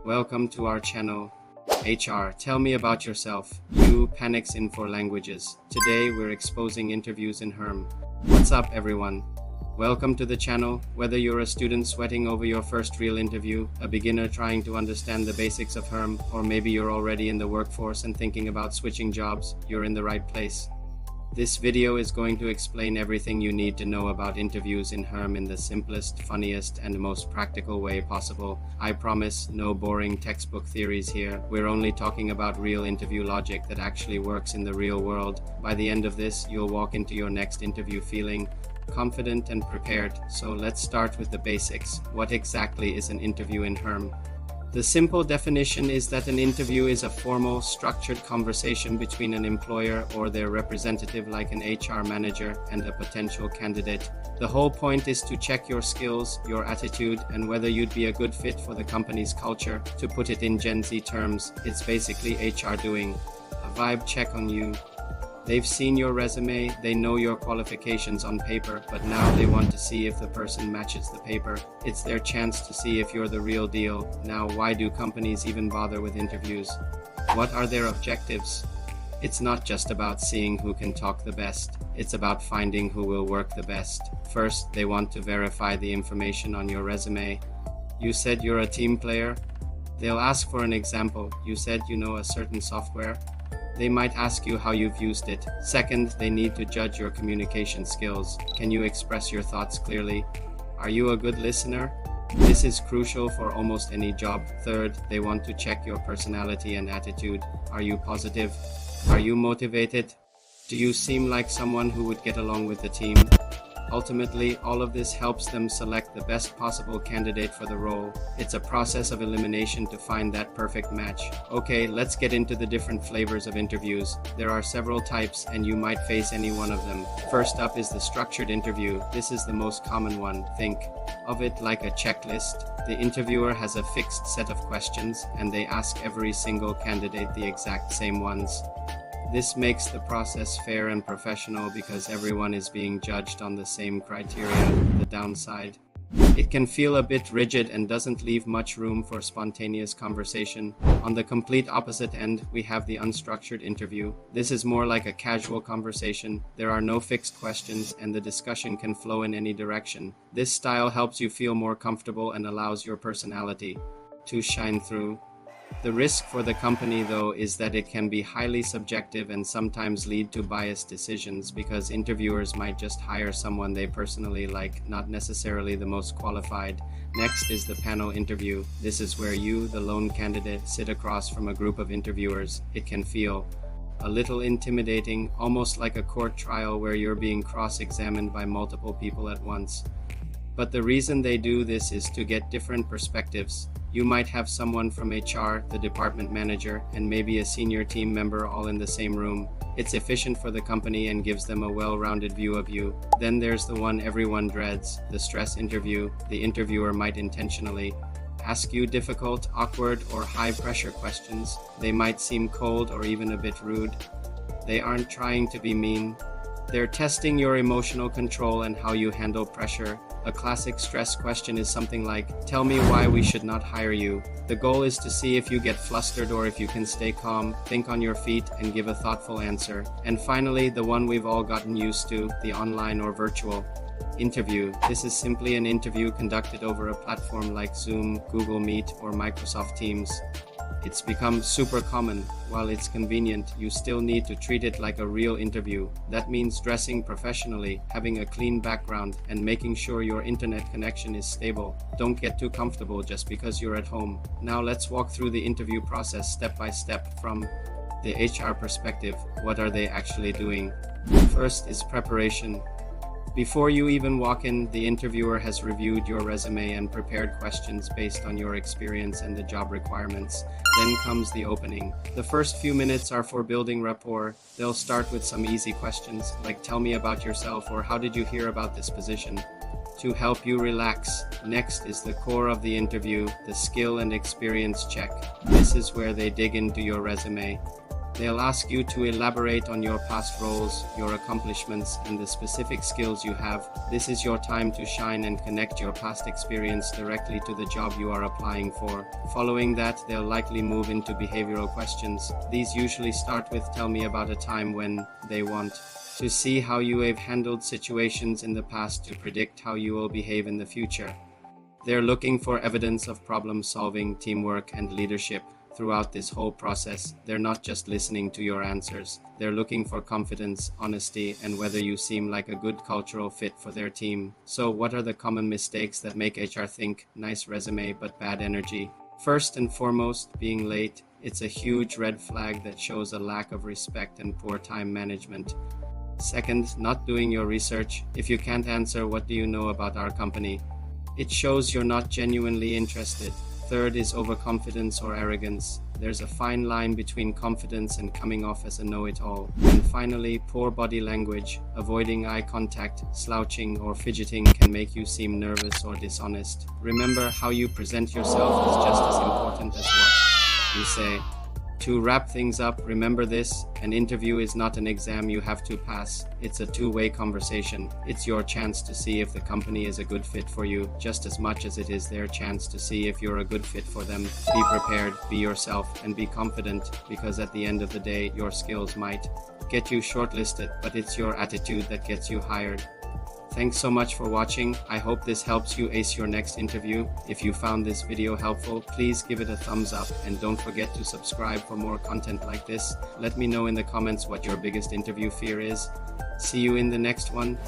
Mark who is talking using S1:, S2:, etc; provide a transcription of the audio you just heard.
S1: Welcome to our channel. HR, tell me about yourself. You panics in four languages. Today we're exposing interviews in Herm. What's up everyone? Welcome to the channel. Whether you're a student sweating over your first real interview, a beginner trying to understand the basics of Herm, or maybe you're already in the workforce and thinking about switching jobs, you're in the right place. This video is going to explain everything you need to know about interviews in Herm in the simplest, funniest, and most practical way possible. I promise, no boring textbook theories here. We're only talking about real interview logic that actually works in the real world. By the end of this, you'll walk into your next interview feeling confident and prepared. So let's start with the basics. What exactly is an interview in Herm? The simple definition is that an interview is a formal, structured conversation between an employer or their representative like an HR manager and a potential candidate. The whole point is to check your skills, your attitude, and whether you'd be a good fit for the company's culture. To put it in Gen Z terms, it's basically HR doing a vibe check on you. They've seen your resume, they know your qualifications on paper, but now they want to see if the person matches the paper. It's their chance to see if you're the real deal. Now, why do companies even bother with interviews? What are their objectives? It's not just about seeing who can talk the best. It's about finding who will work the best. First, they want to verify the information on your resume. You said you're a team player? They'll ask for an example. You said you know a certain software? They might ask you how you've used it. Second, they need to judge your communication skills. Can you express your thoughts clearly? Are you a good listener? This is crucial for almost any job. Third, they want to check your personality and attitude. Are you positive? Are you motivated? Do you seem like someone who would get along with the team? Ultimately, all of this helps them select the best possible candidate for the role. It's a process of elimination to find that perfect match. Okay, let's get into the different flavors of interviews. There are several types, and you might face any one of them. First up is the structured interview. This is the most common one. Think of it like a checklist. The interviewer has a fixed set of questions, and they ask every single candidate the exact same ones. This makes the process fair and professional because everyone is being judged on the same criteria. The downside: it can feel a bit rigid and doesn't leave much room for spontaneous conversation. On the complete opposite end, we have the unstructured interview. This is more like a casual conversation. There are no fixed questions, and the discussion can flow in any direction. This style helps you feel more comfortable and allows your personality to shine through. The risk for the company, though, is that it can be highly subjective and sometimes lead to biased decisions because interviewers might just hire someone they personally like, not necessarily the most qualified. Next is the panel interview. This is where you, the lone candidate, sit across from a group of interviewers. It can feel a little intimidating, almost like a court trial where you're being cross-examined by multiple people at once. But the reason they do this is to get different perspectives. You might have someone from HR, the department manager, and maybe a senior team member all in the same room. It's efficient for the company and gives them a well-rounded view of you. Then there's the one everyone dreads, the stress interview. The interviewer might intentionally ask you difficult, awkward, or high-pressure questions. They might seem cold or even a bit rude. They aren't trying to be mean. They're testing your emotional control and how you handle pressure. A classic stress question is something like, "Tell me why we should not hire you." The goal is to see if you get flustered or if you can stay calm, think on your feet, and give a thoughtful answer. And finally, the one we've all gotten used to, the online or virtual interview. This is simply an interview conducted over a platform like Zoom, Google Meet, or Microsoft Teams. It's become super common. While it's convenient, you still need to treat it like a real interview. That means dressing professionally, having a clean background, and making sure your internet connection is stable. Don't get too comfortable just because you're at home. Now let's walk through the interview process step by step from the HR perspective. What are they actually doing? First is preparation. Before you even walk in, the interviewer has reviewed your resume and prepared questions based on your experience and the job requirements. Then comes the opening. The first few minutes are for building rapport. They'll start with some easy questions, like "Tell me about yourself" or "How did you hear about this position?" to help you relax. Next is the core of the interview, the skill and experience check. This is where they dig into your resume. They'll ask you to elaborate on your past roles, your accomplishments, and the specific skills you have. This is your time to shine and connect your past experience directly to the job you are applying for. Following that, they'll likely move into behavioral questions. These usually start with "tell me about a time when," they want to see how you have handled situations in the past to predict how you will behave in the future. They're looking for evidence of problem solving, teamwork, and leadership. Throughout this whole process, they're not just listening to your answers. They're looking for confidence, honesty, and whether you seem like a good cultural fit for their team. So, what are the common mistakes that make HR think nice resume but bad energy? First and foremost, being late. It's a huge red flag that shows a lack of respect and poor time management. Second, not doing your research. If you can't answer "what do you know about our company?" it shows you're not genuinely interested. Third is overconfidence or arrogance. There's a fine line between confidence and coming off as a know-it-all. And finally, poor body language. Avoiding eye contact, slouching, or fidgeting can make you seem nervous or dishonest. Remember, how you present yourself is just as important as what you say. To wrap things up, remember this: an interview is not an exam you have to pass. It's a two-way conversation. It's your chance to see if the company is a good fit for you, just as much as it is their chance to see if you're a good fit for them. Be prepared, be yourself, and be confident, because at the end of the day, your skills might get you shortlisted, but it's your attitude that gets you hired. Thanks so much for watching. I hope this helps you ace your next interview. If you found this video helpful, please give it a thumbs up and don't forget to subscribe for more content like this. Let me know in the comments what your biggest interview fear is. See you in the next one.